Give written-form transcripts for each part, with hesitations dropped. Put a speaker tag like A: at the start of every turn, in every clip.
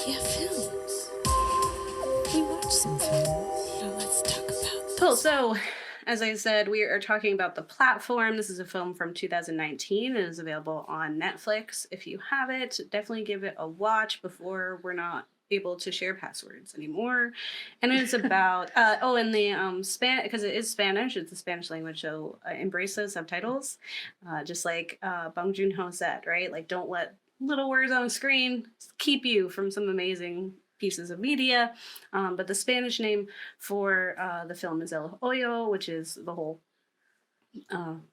A: Yeah, films. We watched some films. Now let's talk about
B: Cool. So, as I said, we are talking about The Platform. This is a film from 2019. It is available on Netflix. If you have it, definitely give it a watch before we're not able to share passwords anymore. And it's about and the span because it is Spanish. It's a Spanish language, so embrace those subtitles. Just like Bong Joon Ho said, right? Like, don't let little words on the screen keep you from some amazing pieces of media. But the Spanish name for the film is El Hoyo, which is the hole,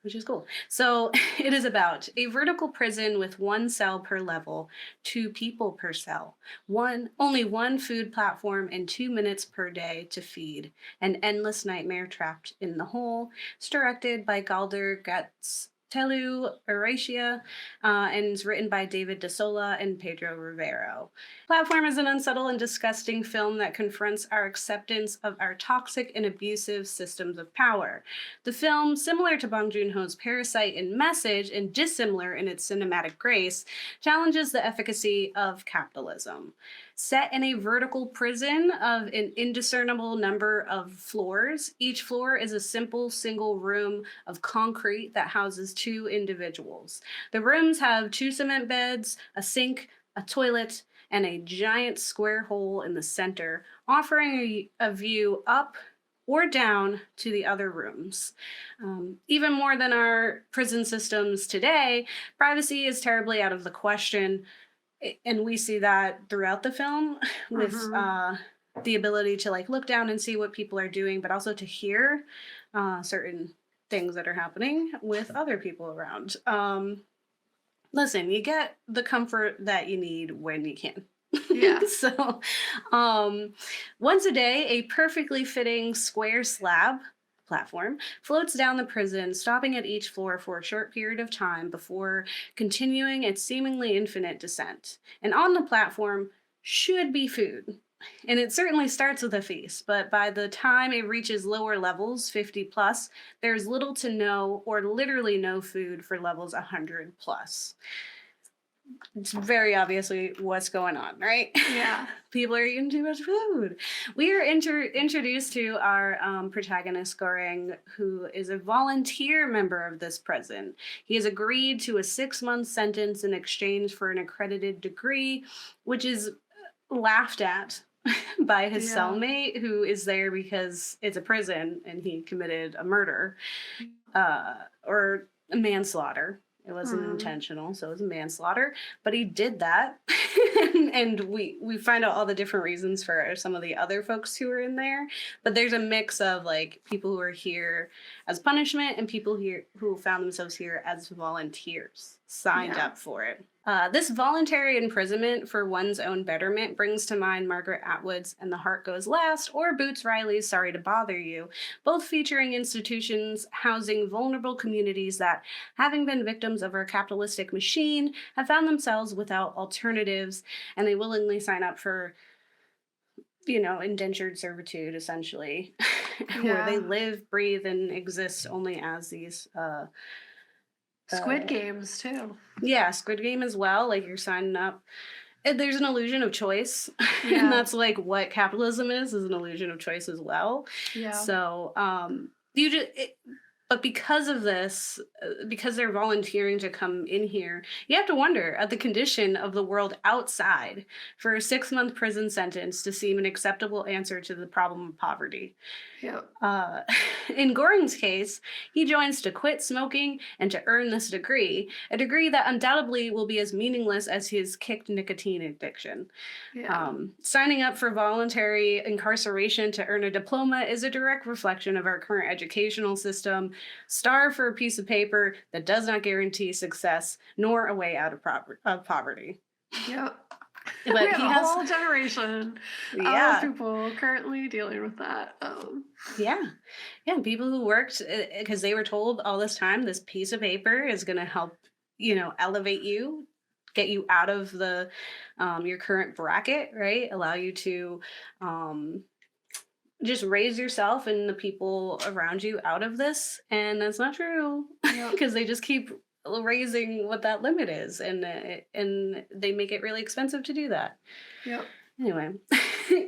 B: which is cool. So it is about a vertical prison with one cell per level, two people per cell, only one food platform, and 2 minutes per day to feed. An endless nightmare trapped in the hole. It's directed by Galder Gatz. Telu Eurasia, and is written by David De Sola and Pedro Rivero. Platform is an unsettled and disgusting film that confronts our acceptance of our toxic and abusive systems of power. The film, similar to Bong Joon-ho's Parasite in message and dissimilar in its cinematic grace, challenges the efficacy of capitalism. Set in a vertical prison of an indiscernible number of floors, each floor is a simple single room of concrete that houses two individuals. The rooms have two cement beds, a sink, a toilet, and a giant square hole in the center, offering a view up or down to the other rooms. Even more than our prison systems today, privacy is terribly out of the question. And we see that throughout the film with the ability to like look down and see what people are doing, but also to hear certain things that are happening with other people around. Listen, you get the comfort that you need when you can.
C: Yeah.
B: So once a day, a perfectly fitting square slab platform floats down the prison, stopping at each floor for a short period of time before continuing its seemingly infinite descent. And on the platform should be food. And it certainly starts with a feast, but by the time it reaches lower levels, 50 plus, there's little to no or literally no food for levels 100 plus. It's very obviously what's going on, right?
C: Yeah.
B: People are eating too much food. We are introduced to our protagonist, Goreng, who is a volunteer member of this prison. He has agreed to a 6-month sentence in exchange for an accredited degree, which is laughed at by his cellmate, who is there because it's a prison and he committed a murder or manslaughter. It wasn't intentional, so it was manslaughter. But he did that, and we find out all the different reasons for some of the other folks who are in there. But there's a mix of like people who are here as punishment and people here who found themselves here as volunteers, signed up for it. This voluntary imprisonment for one's own betterment brings to mind Margaret Atwood's And the Heart Goes Last or Boots Riley's Sorry to Bother You, both featuring institutions housing vulnerable communities that, having been victims of our capitalistic machine, have found themselves without alternatives, and they willingly sign up for, indentured servitude, essentially, where they live, breathe, and exist only as these
C: Squid Games, too.
B: Yeah, Squid Game as well. Like, you're signing up. There's an illusion of choice. And that's, like, what capitalism is an illusion of choice as well.
C: Yeah.
B: So, but because of this, because they're volunteering to come in here, you have to wonder at the condition of the world outside for a 6-month prison sentence to seem an acceptable answer to the problem of poverty.
C: Yep.
B: In Goreng's case, he joins to quit smoking and to earn this degree, a degree that undoubtedly will be as meaningless as his kicked nicotine addiction.
C: Yeah.
B: Signing up for voluntary incarceration to earn a diploma is a direct reflection of our current educational system. Starve for a piece of paper that does not guarantee success nor a way out of poverty.
C: Yep.
B: But
C: we have a whole generation of people currently dealing with that.
B: Yeah, people who worked because they were told all this time this piece of paper is going to help, elevate you, get you out of the your current bracket, right? Allow you to just raise yourself and the people around you out of this, and that's not true because they just keep raising what that limit is, and they make it really expensive to do that.
C: Yep.
B: Anyway,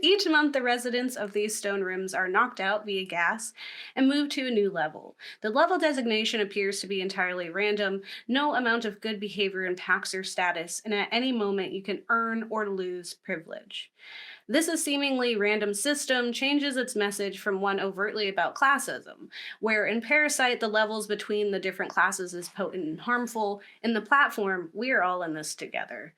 B: each month the residents of these stone rooms are knocked out via gas and moved to a new level. The level designation appears to be entirely random. No amount of good behavior impacts your status, and at any moment you can earn or lose privilege. This a seemingly random system changes its message from one overtly about classism, where in Parasite the levels between the different classes is potent and harmful. In the platform, we are all in this together.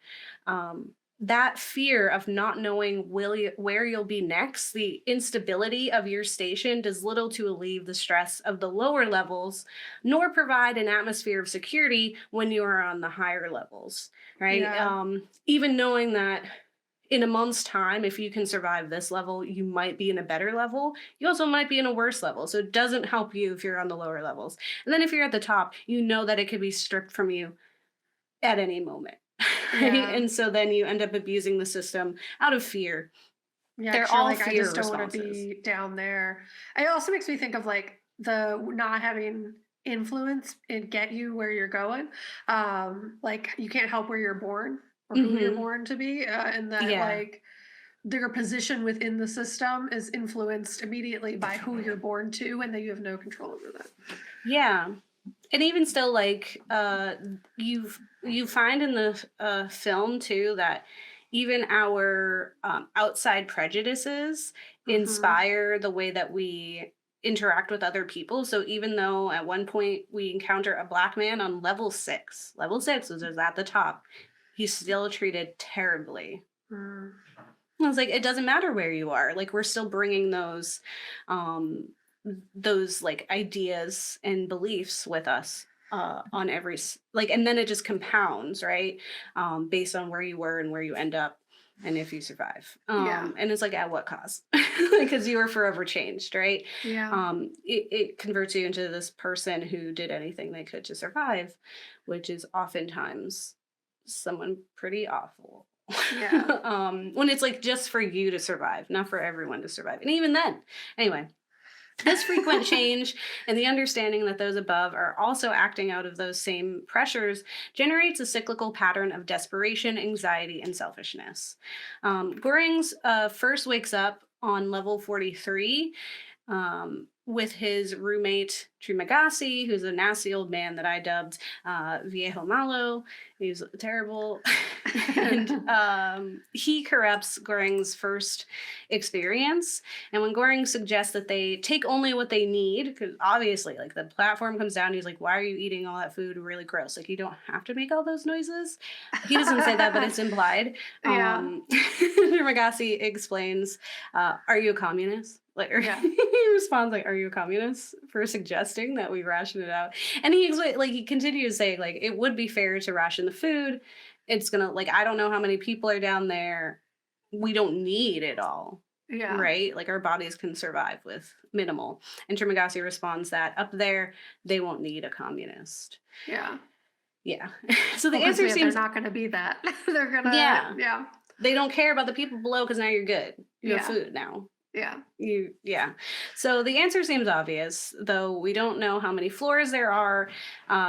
B: That fear of not knowing where you'll be next, the instability of your station does little to alleviate the stress of the lower levels, nor provide an atmosphere of security when you are on the higher levels, right?
C: Yeah.
B: Even knowing that in a month's time, if you can survive this level, you might be in a better level. You also might be in a worse level. So it doesn't help you if you're on the lower levels. And then if you're at the top, you know that it could be stripped from you at any moment. Right?
C: Yeah.
B: And so then you end up abusing the system out of fear.
C: Yeah,
B: They're
C: 'cause you're
B: all
C: like, I
B: fear
C: just don't want to
B: responses.
C: be down there. It also makes me think of like the not having influence and get you where you're going. Like you can't help where you're born or who you're
B: Hmm.
C: born to be, and that
B: Yeah.
C: like their position within the system is influenced immediately by who you're born to, and that you have no control over that.
B: Yeah. And even still, like you find in the film too that even our outside prejudices
C: Hmm.
B: inspire the way that we interact with other people. So even though at one point we encounter a black man on level six, which is at the top, he's still treated terribly.
C: Mm.
B: I was like, it doesn't matter where you are. Like we're still bringing um, those like ideas and beliefs with us on like, and then it just compounds, right? Based on where you were and where you end up, and if you survive.
C: Yeah.
B: And it's like at what cost? Because you were forever changed, right?
C: Yeah.
B: It converts you into this person who did anything they could to survive, which is oftentimes someone pretty awful.
C: Yeah.
B: When it's like just for you to survive, not for everyone to survive. And even then, anyway, this frequent change and the understanding that those above are also acting out of those same pressures generates a cyclical pattern of desperation, anxiety, and selfishness. Gorings first wakes up on level 43 with his roommate Trimagasi, who's a nasty old man that I dubbed Viejo Malo. He's terrible. And he corrupts Goring's first experience. And when Goring suggests that they take only what they need, because obviously, like the platform comes down, he's like, "Why are you eating all that food? Really gross. Like you don't have to make all those noises." He doesn't say that, but it's implied.
C: Yeah.
B: Trimagasi explains, "Are you a communist?" Like, or
C: Yeah.
B: he responds like, "Are you a communist?" for suggesting that we ration it out. And he continues saying like, "It would be fair to ration the food. It's gonna like I don't know how many people are down there. We don't need it all,
C: Yeah.
B: right? Like our bodies can survive with minimal." And Trimagasi responds that up there they won't need a communist.
C: Yeah.
B: Yeah. So the
C: Well, because
B: answer
C: they're
B: seems
C: not going to be that. They're gonna.
B: yeah.
C: Yeah.
B: They don't care about the people below because now you're good. You have
C: Yeah.
B: food now.
C: Yeah.
B: Yeah. So the answer seems obvious, though we don't know how many floors there are.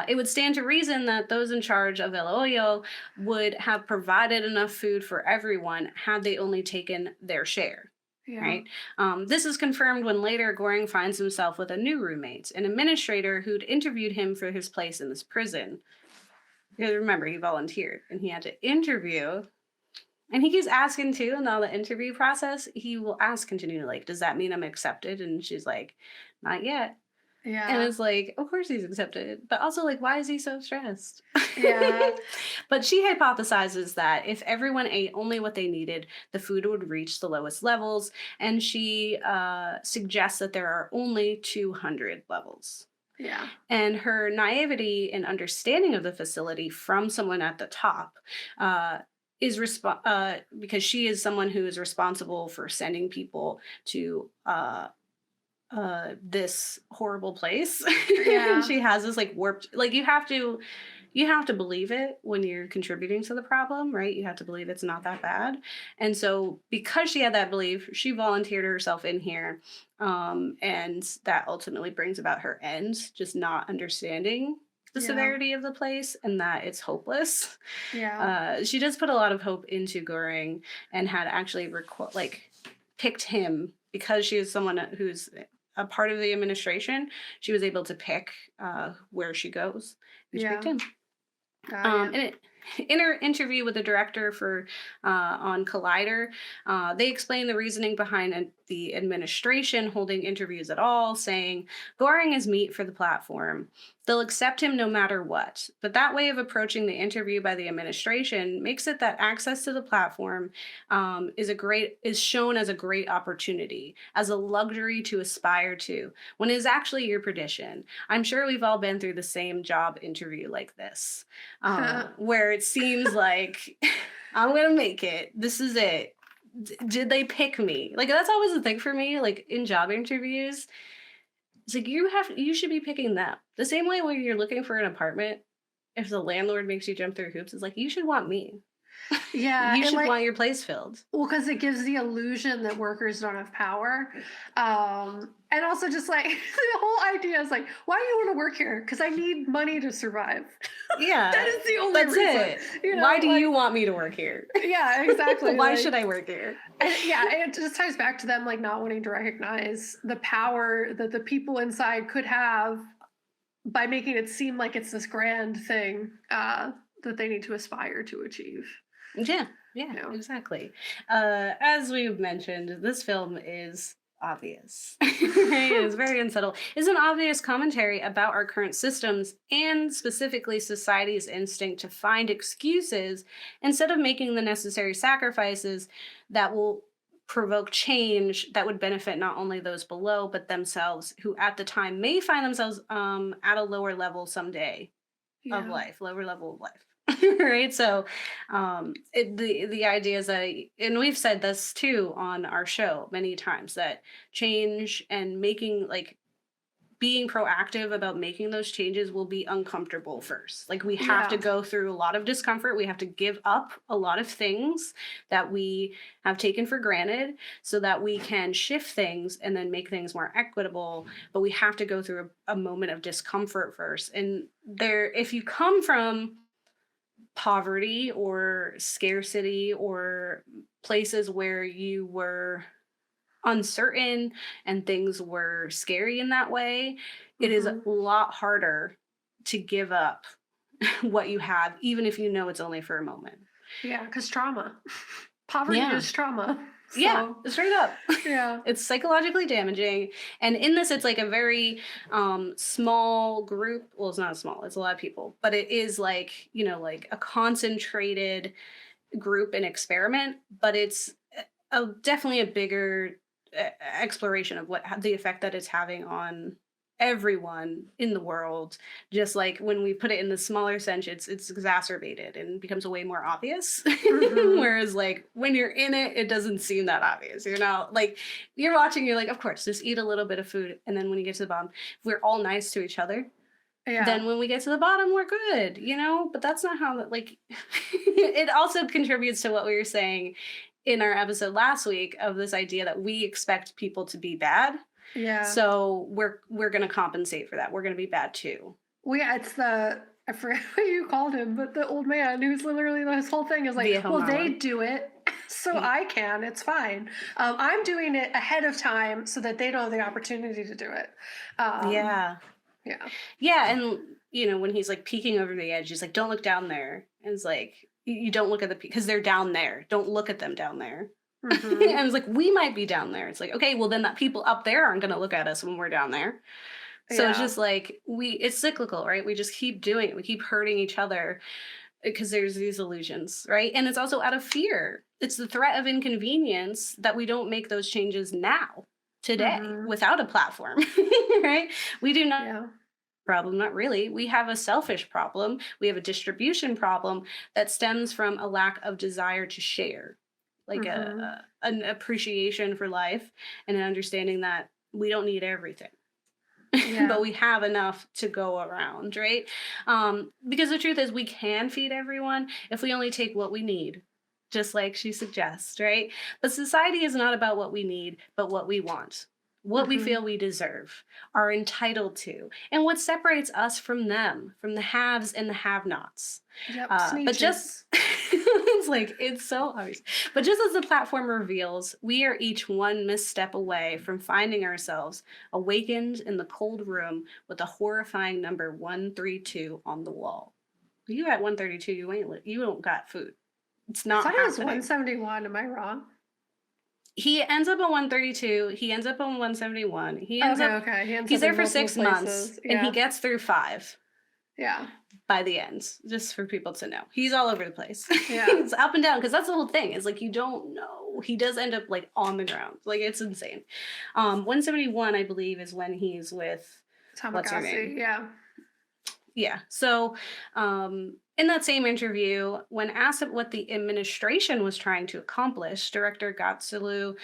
B: It would stand to reason that those in charge of El Hoyo would have provided enough food for everyone had they only taken their share.
C: Yeah.
B: Right. This is confirmed when later Goring finds himself with a new roommate, an administrator who'd interviewed him for his place in this prison. Because remember, he volunteered and he had to interview. And he keeps asking too, in all the interview process, he will ask continually, like, "Does that mean I'm accepted?" And she's like, "Not yet." And
C: Yeah.
B: it's like, of course he's accepted. But also, like, why is he so stressed?
C: Yeah.
B: But she hypothesizes that if everyone ate only what they needed, the food would reach the lowest levels. And she suggests that there are only 200 levels.
C: Yeah.
B: And her naivety and understanding of the facility from someone at the top uh, because she is someone who is responsible for sending people to this horrible place. And
C: Yeah.
B: she has this like warped, like you have to believe it when you're contributing to the problem, right? You have to believe it's not that bad. And so because she had that belief, she volunteered herself in here. And that ultimately brings about her end, just not understanding the
C: Yeah.
B: severity of the place and that it's hopeless.
C: Yeah.
B: She does put a lot of hope into Goring and had actually picked him because she is someone who's a part of the administration. She was able to pick where she goes, and she picked
C: Yeah.
B: him.
C: Yeah.
B: In her interview with the director for on Collider, they explain the reasoning behind the administration holding interviews at all, saying Goring is meat for the platform. They'll accept him no matter what. But that way of approaching the interview by the administration makes it that access to the platform is shown as a great opportunity, as a luxury to aspire to, when it is actually your perdition. I'm sure we've all been through the same job interview like this, where it seems like I'm gonna make it. This is it. Did they pick me? Like that's always the thing for me. Like in job interviews, it's like you should be picking them. The same way when you're looking for an apartment, if the landlord makes you jump through hoops, it's like you should want me.
C: Yeah.
B: You
C: And
B: should
C: like,
B: want your place filled.
C: well, because it gives the illusion that workers don't have power. And also just like the whole idea is like, why do you want to work here? Because I need money to survive.
B: Yeah,
C: That is the only
B: that's
C: reason.
B: it.
C: You know,
B: Why do
C: like,
B: you want me to work here?
C: Yeah, exactly.
B: Why
C: like,
B: should I work here?
C: yeah, and it just ties back to them like not wanting to recognize the power that the people inside could have by making it seem like it's this grand thing that they need to aspire to achieve.
B: Yeah,
C: Yeah.
B: exactly. As we've mentioned, this film is obvious. It is very unsettled. It's an obvious commentary about our current systems and specifically society's instinct to find excuses instead of making the necessary sacrifices that will provoke change that would benefit not only those below but themselves, who at the time may find themselves at a lower level someday of
C: Yeah.
B: life, lower level of life. Right, so the idea is that, and we've said this too on our show many times, that change and making like being proactive about making those changes will be uncomfortable first. Like we have to
C: Yeah.
B: go through a lot of discomfort. We have to give up a lot of things that we have taken for granted so that we can shift things and then make things more equitable. But we have to go through a moment of discomfort first. And if you come from poverty or scarcity or places where you were uncertain and things were scary in that way, it is a
C: Mhm.
B: lot harder to give up what you have, even if you know it's only for a moment.
C: Yeah, because trauma. Poverty
B: Yeah.
C: is trauma.
B: Yeah,
C: So,
B: straight up.
C: yeah.
B: It's psychologically damaging. And in this, it's like a very small group. Well, it's not small, it's a lot of people, but it is like, like a concentrated group and experiment, but it's definitely a bigger exploration of the effect that it's having on everyone in the world. Just like when we put it in the smaller sense, it's exacerbated and becomes way more obvious.
C: Mhm.
B: Whereas like when you're in it, it doesn't seem that obvious. You're not like, you're watching, you're like, of course, just eat a little bit of food, and then when you get to the bottom, if we're all nice to each other,
C: Yeah.
B: then when we get to the bottom, we're good, but that's not how that, like, it also contributes to what we were saying in our episode last week of this idea that we expect people to be bad.
C: Yeah.
B: So we're going to compensate for that. We're going to be bad too.
C: Well, yeah, it's I forget what you called him, but the old man who's literally his whole thing is like,
B: Viejo
C: well, they
B: malo.
C: do it, so I can. It's fine. I'm doing it ahead of time so that they don't have the opportunity to do it.
B: Yeah.
C: Yeah.
B: Yeah. And, when he's like peeking over the edge, he's like, don't look down there. And it's like, you don't look at because they're down there. Don't look at them down there.
C: Mhm.
B: And it's like, we might be down there. It's like, okay, well, then that people up there aren't going to look at us when we're down there. So it's
C: Yeah.
B: just like, it's cyclical, right? We just keep doing it. We keep hurting each other because there's these illusions, right? And it's also out of fear. It's the threat of inconvenience that we don't make those changes now, today,
C: Mhm.
B: without a platform, right? We do not
C: Yeah.
B: problem, not really. We have a selfish problem. We have a distribution problem that stems from a lack of desire to share, like
C: Mhm.
B: an appreciation for life and an understanding that we don't need everything.
C: Yeah.
B: But we have enough to go around, right? Because the truth is, we can feed everyone if we only take what we need, just like she suggests, right? But society is not about what we need, but what we want. what we
C: Hmm.
B: feel we deserve, are entitled to, and what separates us from them, from the haves and the have-nots.
C: Yep.
B: But just
C: Sneeches.
B: it's like it's so obvious. But just as the platform reveals, we are each one misstep away from finding ourselves awakened in the cold room with a horrifying number 132 on the wall. You at 132, you don't got food. It's
C: I
B: not
C: thought it was
B: happening.
C: 171. Am I wrong?
B: He ends up on 132. He ends up on 171.
C: Okay, okay. He ends
B: He's
C: up
B: there
C: in
B: for
C: multiple
B: 6 months,
C: places.
B: and he
C: Yeah.
B: gets through 5
C: Yeah.
B: by the end. Just for people to know, he's all over the place.
C: Yeah.
B: It's up and down because that's the whole thing. Is like you don't know. He does end up like on the ground. Like it's insane. 171, I believe, is when he's with what's her name?
C: Tamakasi. Yeah.
B: Yeah. So, in that same interview, when asked what the administration was trying to accomplish, director Gatsulu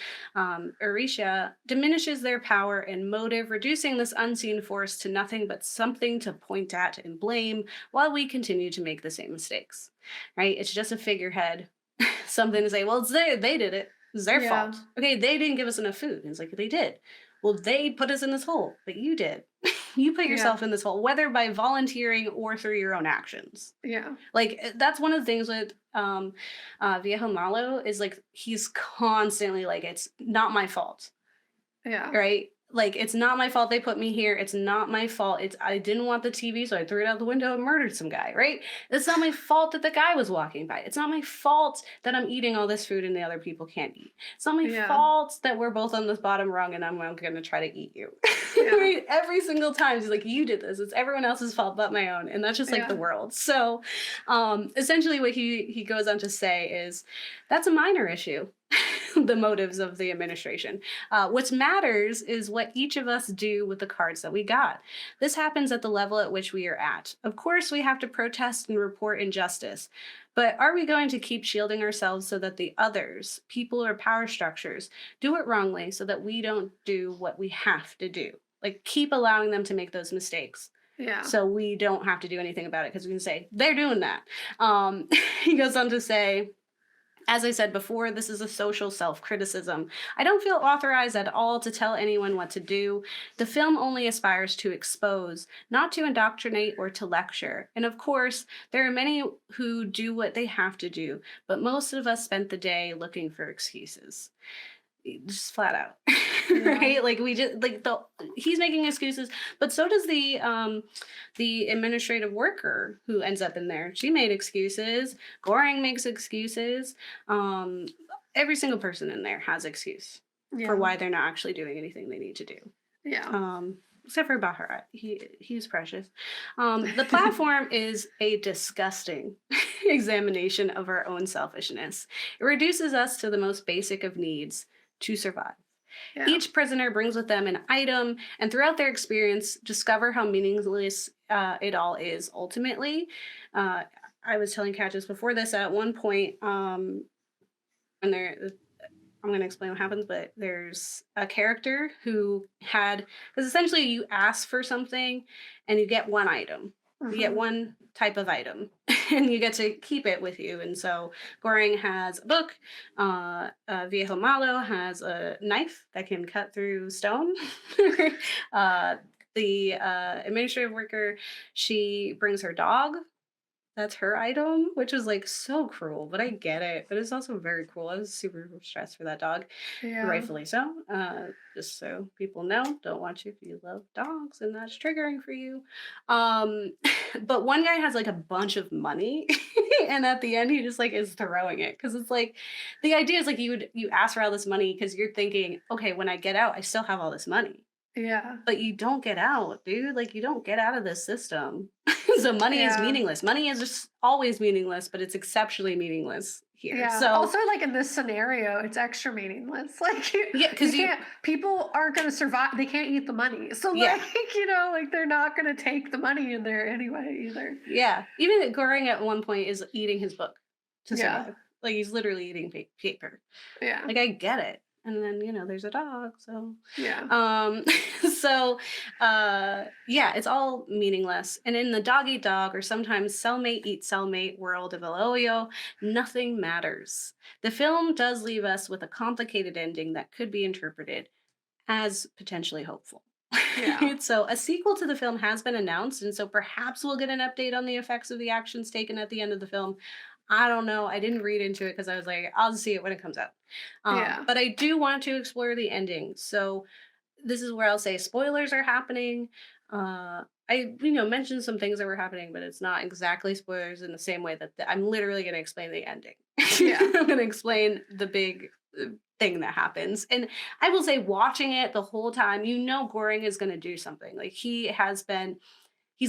B: Arisha diminishes their power and motive, reducing this unseen force to nothing but something to point at and blame while we continue to make the same mistakes. Right? It's just a figurehead, something to say, well, they did it. It's their
C: Yeah.
B: fault. Okay, they didn't give us enough food. And it's like, they did. Well, they put us in this hole, but you did. You put
C: Yeah.
B: yourself in this hole, whether by volunteering or through your own actions.
C: Yeah.
B: Like that's one of the things with Viejo Malo is like he's constantly like it's not my fault,
C: Yeah.
B: right? Like it's not my fault they put me here. It's not my fault. It's I didn't want the TV, so I threw it out the window and murdered some guy, right? It's not my fault that the guy was walking by. It's not my fault that I'm eating all this food and the other people can't eat. It's not my
C: Yeah.
B: fault that we're both on this bottom rung and I'm gonna try to eat you.
C: Yeah.
B: Right? Every single time he's like, you did this. It's everyone else's fault but my own. And that's just like
C: Yeah.
B: the world. So essentially what he goes on to say is that's a minor issue. The motives of the administration. What matters is what each of us do with the cards that we got. This happens at the level at which we are at. Of course, we have to protest and report injustice, but are we going to keep shielding ourselves so that the others, people or power structures, do it wrongly so that we don't do what we have to do? Like, keep allowing them to make those mistakes.
C: Yeah.
B: So we don't have to do anything about it because we can say, they're doing that. He goes on to say, as I said before, this is a social self-criticism. I don't feel authorized at all to tell anyone what to do. The film only aspires to expose, not to indoctrinate or to lecture. And of course, there are many who do what they have to do, but most of us spent the day looking for excuses. Just flat out.
C: Yeah.
B: Right? Like we just like he's making excuses, but so does the administrative worker who ends up in there. She made excuses. Goring makes excuses. Every single person in there has excuse
C: Yeah.
B: for why they're not actually doing anything they need to do.
C: Yeah.
B: Except for Baharat. He's precious. The platform is a disgusting examination of our own selfishness. It reduces us to the most basic of needs to survive.
C: Yeah.
B: Each prisoner brings with them an item, and throughout their experience, discover how meaningless it all is ultimately. I was telling Kat just before this at one point, when I'm going to explain what happens, but there's a character who because essentially you ask for something and you get one item. You get
C: Mhm.
B: one type of item and you get to keep it with you. And so Goring has a book. Viejo Malo has a knife that can cut through stone. The administrative worker, she brings her dog. That's her item, which is like so cruel, but I get it. But it's also very cool. I was super stressed for that dog,
C: Yeah.
B: rightfully so. Just so people know, don't want you if you love dogs and that's triggering for you. But one guy has like a bunch of money, and at the end he just like is throwing it because it's like the idea is like you ask for all this money because you're thinking, okay, when I get out, I still have all this money.
C: Yeah.
B: But you don't get out, dude. Like you don't get out of this system. So money is
C: Yeah.
B: meaningless. Money is just always meaningless, but it's exceptionally meaningless here.
C: Yeah.
B: So
C: Also, like in this scenario, it's extra meaningless. Like
B: yeah, because
C: you can't. People aren't going to survive. They can't eat the money. So
B: Yeah.
C: like like they're not going to take the money in there anyway either.
B: yeah, even Goring at one point is eating his book to
C: Yeah.
B: survive. Like he's literally eating paper.
C: Yeah.
B: Like I get it. And then there's a dog, so
C: Yeah.
B: so yeah, it's all meaningless. And in the dog eat dog, or sometimes cellmate eat cellmate world of Eloyo, nothing matters. The film does leave us with a complicated ending that could be interpreted as potentially hopeful.
C: Yeah.
B: So a sequel to the film has been announced, and so perhaps we'll get an update on the effects of the actions taken at the end of the film. I don't know. I didn't read into it because I was like, I'll see it when it comes out.
C: Yeah.
B: But I do want to explore the ending. So this is where I'll say spoilers are happening. I mentioned some things that were happening, but it's not exactly spoilers in the same way that I'm literally going to explain the ending.
C: Yeah.
B: I'm going to explain the big thing that happens, and I will say, watching it the whole time, Goring is going to do something. Like he's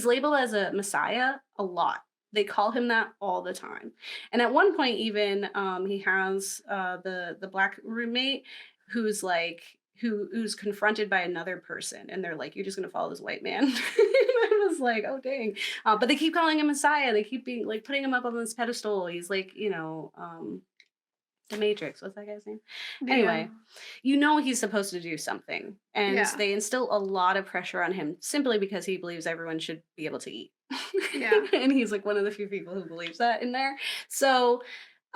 B: labeled as a messiah a lot. They call him that all the time, and at one point, even he has the black roommate who's like who's confronted by another person, and they're like, "You're just gonna follow this white man." I was like, "Oh dang!" But they keep calling him messiah. They keep being like putting him up on this pedestal. He's like, the Matrix. What's that guy's name?
C: Yeah.
B: Anyway, he's supposed to do something. And
C: Yeah.
B: they instill a lot of pressure on him simply because he believes everyone should be able to eat.
C: Yeah.
B: And he's like one of the few people who believes that in there. So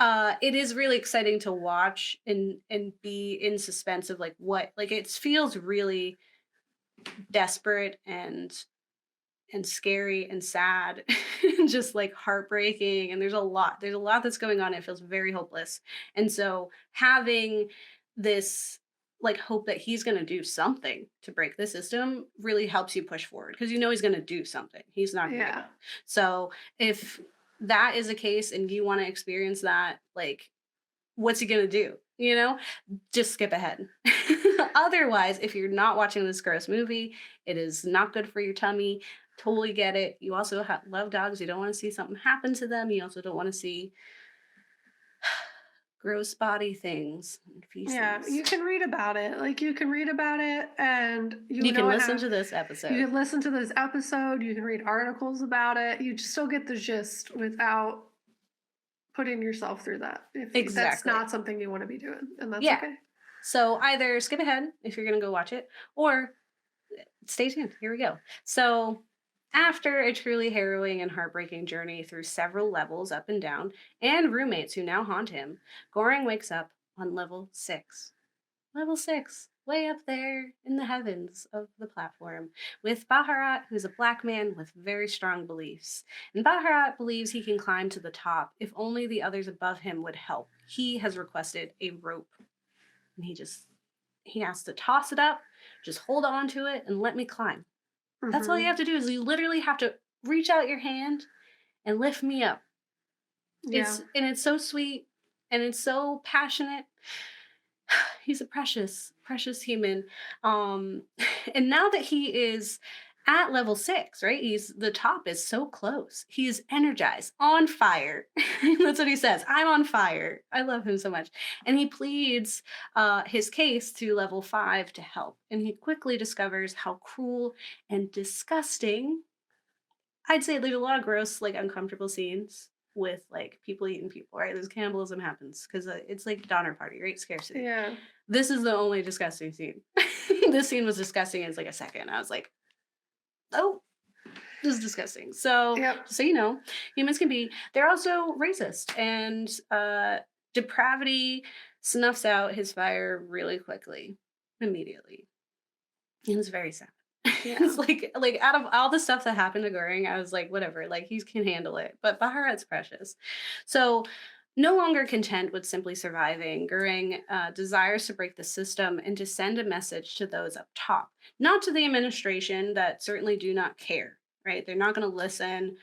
B: it is really exciting to watch and be in suspense of like what like it feels really desperate and scary and sad and just like heartbreaking, and there's a lot that's going on. It feels very hopeless, and so having this like hope that he's going to do something to break the system really helps you push forward because he's going to do something. He's not going to give
C: Yeah.
B: up. So if that is a case and you want to experience that, like, what's he going to do, just skip ahead. Otherwise, if you're not watching this gross movie, it is not good for your tummy. Totally get it. You also love dogs. You don't want to see something happen to them. You also don't want to see gross body things and
C: Yeah,
B: feces.
C: you can read about it. Like you can read about it, and
B: You can listen
C: how
B: to this
C: you
B: episode.
C: can listen to this episode. You can read articles about it. You just still get the gist without putting yourself through that. If that's
B: Exactly.
C: not something you want to be doing, and that's
B: Yeah.
C: okay.
B: So either skip ahead if you're going to go watch it, or stay tuned. Here we go. So, after a truly harrowing and heartbreaking journey through several levels up and down, and roommates who now haunt him, Goring wakes up on level 6. Level 6, way up there in the heavens of the platform, with Baharat, who's a black man with very strong beliefs. And Baharat believes he can climb to the top if only the others above him would help. He has requested a rope, and he has to toss it up, just hold on to it, and let me climb. That's all you
C: Hmm.
B: have to do is you literally have to reach out your hand and lift me up.
C: Yeah.
B: It's so sweet and it's so passionate. He's a precious, precious human. Um and now that he is at level 6, right? The top is so close. He's energized, on fire. That's what he says. I'm on fire. I love him so much. And he pleads his case to level 5 to help. And he quickly discovers how cruel and disgusting. I'd say there's a lot of gross, like, uncomfortable scenes with, like, people eating people, right? There's cannibalism happens because it's like Donner Party, right? Scarcity.
C: Yeah.
B: This is the only disgusting scene. This scene was disgusting in like a second. I was like, oh, this is disgusting. So,
C: Yep.
B: just so you know, humans can be, they're also racist, and depravity snuffs out his fire really quickly, immediately. It was very sad.
C: Yeah.
B: It's like out of all the stuff that happened to Goring, I was like, whatever, like he can handle it. But Baharat's precious. So no longer content with simply surviving, Goring desires to break the system and to send a message to those up top, not to the administration that certainly do not care, right? They're not going to listen.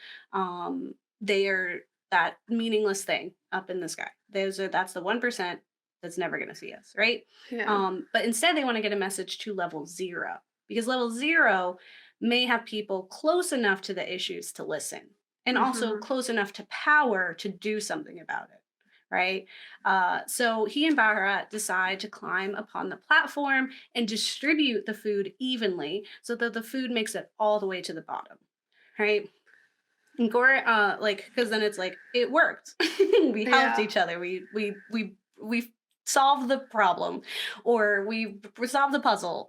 B: They are that meaningless thing up in the sky. That's the 1% that's never going to see us, right?
C: Yeah.
B: But instead, they want to get a message to level 0 because level 0 may have people close enough to the issues to listen and also
C: Hmm.
B: close enough to power to do something about it. Right. So he and Baharat decide to climb upon the platform and distribute the food evenly so that the food makes it all the way to the bottom. Right. And Gore, because then it's like it worked. We helped
C: Yeah.
B: each other. We solved the problem, or we solved the puzzle.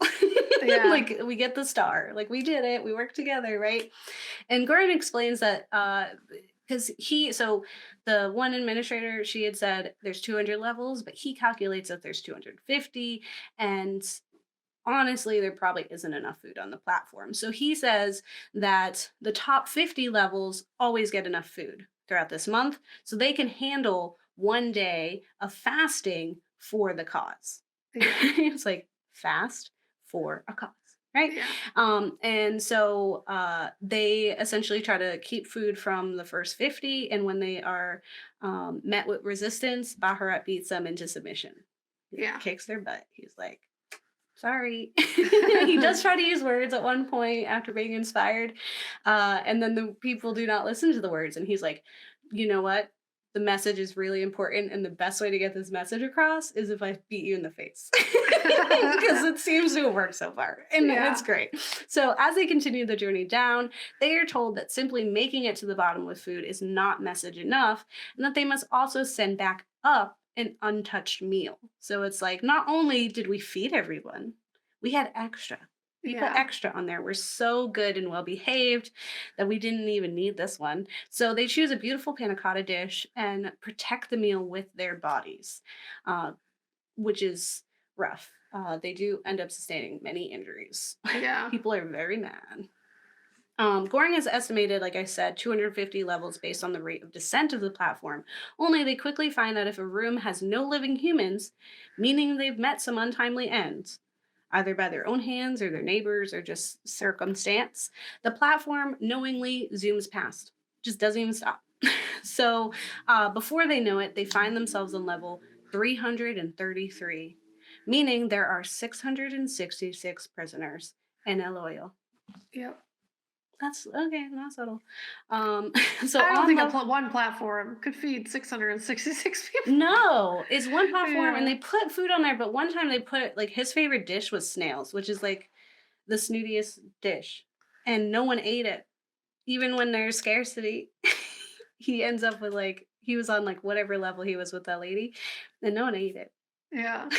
C: Yeah.
B: Like we get the star. Like we did it. We worked together, right? And Gordon explains that because the one administrator, she had said there's 200 levels, but he calculates that there's 250, and honestly, there probably isn't enough food on the platform. So he says that the top 50 levels always get enough food throughout this month so they can handle one day of fasting for the cause.
C: Yeah.
B: It's like fast for a cause. Right.
C: Yeah.
B: And so they essentially try to keep food from the first 50. And when they are met with resistance, Baharat beats them into submission. He
C: Yeah.
B: kicks their butt. He's like, sorry. He does try to use words at one point after being inspired. And then the people do not listen to the words. And he's like, you know what? The message is really important. And the best way to get this message across is if I beat you in the face. Because it seems to have worked so far. And
C: Yeah.
B: it's great. So as they continue the journey down, they are told that simply making it to the bottom with food is not message enough. And that they must also send back up an untouched meal. So it's like, not only did we feed everyone, we had extra. We put
C: Yeah.
B: extra on there. We're so good and well behaved that we didn't even need this one. So they choose a beautiful panna cotta dish and protect the meal with their bodies, uh, which is rough. They do end up sustaining many injuries.
C: Yeah.
B: People are very mad. Goring has estimated, like I said, 250 levels based on the rate of descent of the platform. Only they quickly find that if a room has no living humans, meaning they've met some untimely ends, either by their own hands or their neighbors or just circumstance, the platform knowingly zooms past, just doesn't even stop. So before they know it, they find themselves on level 333, meaning there are 666 prisoners in El Oil.
C: Yep.
B: That's okay, not subtle. So
C: I don't
B: on
C: think
B: level,
C: one platform could feed 666 people.
B: no, it's one platform, and
C: Yeah.
B: they put food on there. But one time they put like his favorite dish was snails, which is like the snootiest dish, and no one ate it, even when there's scarcity. He ends up with like he was on like whatever level he was with that lady, and no one ate it.
C: Yeah.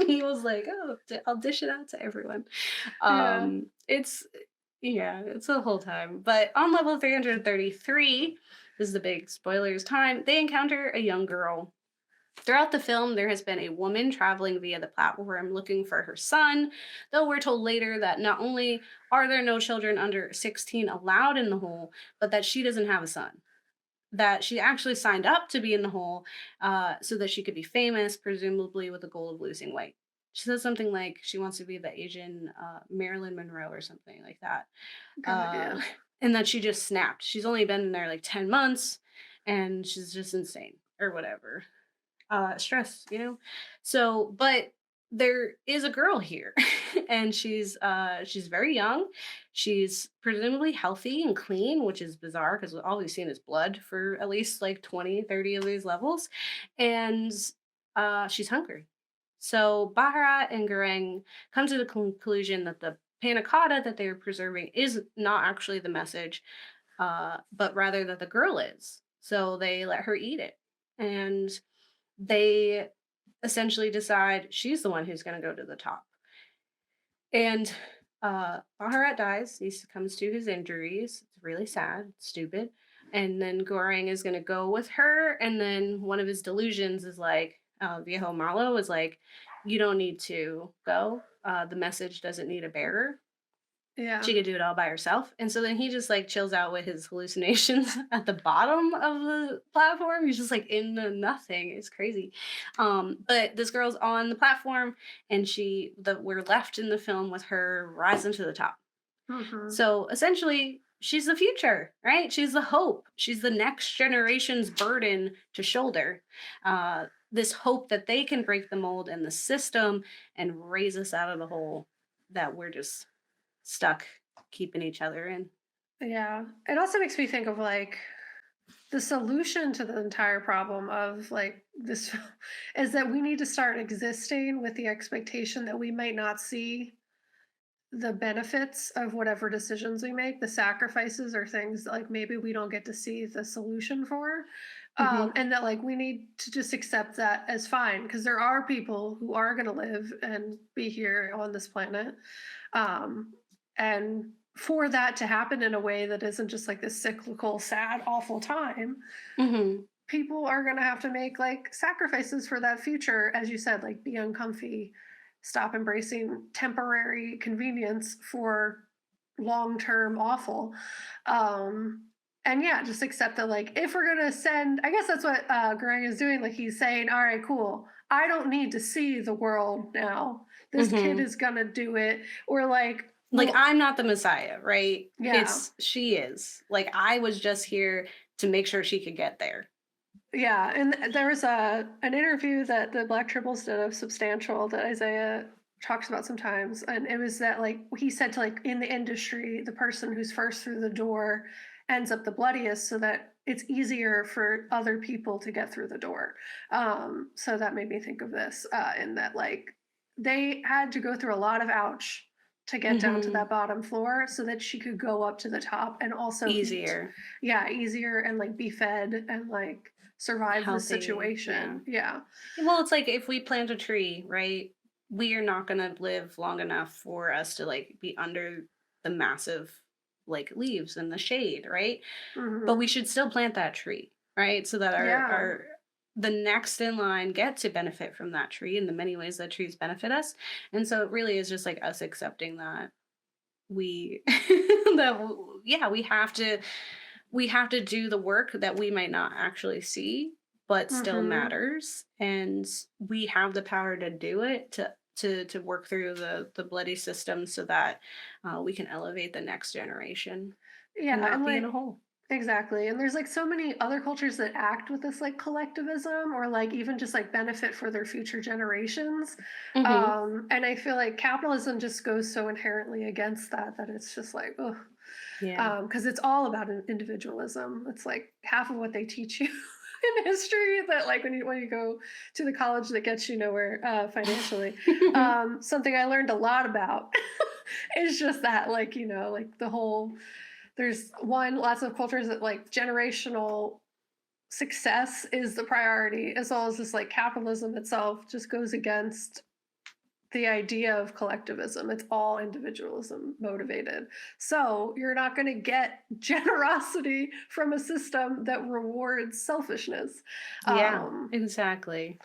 B: He was like, "Oh, I'll dish it out to everyone."
C: Yeah.
B: It's yeah, it's a whole time. But on level 333, this is the big spoilers time. They encounter a young girl. Throughout the film, there has been a woman traveling via the platform looking for her son, though we're told later that not only are there no children under 16 allowed in the hole, but that she doesn't have a son. That she actually signed up to be in the hole so that she could be famous, presumably with the goal of losing weight. She says something like she wants to be the Asian Marilyn Monroe or something like that.
C: God, yeah.
B: And that she just snapped. She's only been in there like 10 months and she's just insane or whatever. Stress, you know? So, but there is a girl here and she's very young. She's presumably healthy and clean, which is bizarre because all we've seen is blood for at least like 20, 30 of these levels. And she's hungry. So Baharat and Garang come to the conclusion that the panna cotta that they are preserving is not actually the message, but rather that the girl is. So they let her eat it. And they essentially decide she's the one who's going to go to the top. And Baharat dies. He succumbs to his injuries. It's really sad, stupid. And then Goreng is going to go with her. And then one of his delusions is like, Viejo Malo is like, you don't need to go. The message doesn't need a bearer.
C: Yeah.
B: She could do it all by herself. And so then he just like chills out with his hallucinations at the bottom of the platform. He's just like in the nothing. It's crazy. But this girl's on the platform and we're left in the film with her rising to the top.
C: Mhm.
B: So essentially, she's the future, right? She's the hope. She's the next generation's burden to shoulder. This hope that they can break the mold and the system and raise us out of the hole that we're just stuck keeping each other in.
C: Yeah. It also makes me think of like the solution to the entire problem of like this is that we need to start existing with the expectation that we might not see the benefits of whatever decisions we make, the sacrifices or things that, like maybe we don't get to see the solution for.
B: Mhm.
C: And that like we need to just accept that as fine because there are people who are going to live and be here on this planet. And for that to happen in a way that isn't just like this cyclical, sad, awful time,
B: Mhm.
C: people are going to have to make like sacrifices for that future, as you said, like be uncomfy, stop embracing temporary convenience for long-term awful. Um, and yeah, just accept that, like, if we're gonna send, I guess that's what Greg is doing. Like, he's saying, all right, cool. I don't need to see the world now. This kid
B: Hmm.
C: is gonna do it. Or like,
B: Like,
C: well,
B: I'm not the Messiah, right?
C: yeah.
B: It's she is. Like, I was just here to make sure she could get there.
C: Yeah, and there was an interview that the Black Tribbles did of Substantial that Isaiah talks about sometimes, and it was that, like, he said to, like, in the industry, the person who's first through the door ends up the bloodiest, so that it's easier for other people to get through the door. So that made me think of this, in that, like, they had to go through a lot of ouch to get down to
B: Hmm.
C: that bottom floor so that she could go up to the top and also eat.
B: Easier,
C: Yeah, easier, and like be fed and like survive the
B: healthy. Yeah.
C: situation. Yeah.
B: Well, it's like if we plant a tree, right? We are not going to live long enough for us to like be under the massive like leaves and the shade, right? But we
C: Hmm.
B: should still plant that tree, right? So that
C: Yeah.
B: our the next in line get to benefit from that tree in the many ways that trees benefit us. And so it really is just like us accepting that we yeah, we have to do the work that we might not actually see but still
C: Hmm.
B: matters, and we have the power to do it, to work through the bloody system so that we can elevate the next generation and
C: Yeah.
B: not
C: And
B: be in a
C: like,
B: hole.
C: exactly. And there's like so many other cultures that act with this like collectivism or like even just like benefit for their future generations.
B: Hmm.
C: And I feel like capitalism just goes so inherently against that that it's just like, oh,
B: Yeah.
C: because it's all about individualism. It's like half of what they teach you in history that like when you go to the college that gets you nowhere financially. Something I learned a lot about is just that, like, like the whole, there's one, lots of cultures that like generational success is the priority, as well as this like capitalism itself just goes against the idea of collectivism. It's all individualism motivated. So you're not going to get generosity from a system that rewards selfishness.
B: Yeah,
C: Um,
B: exactly.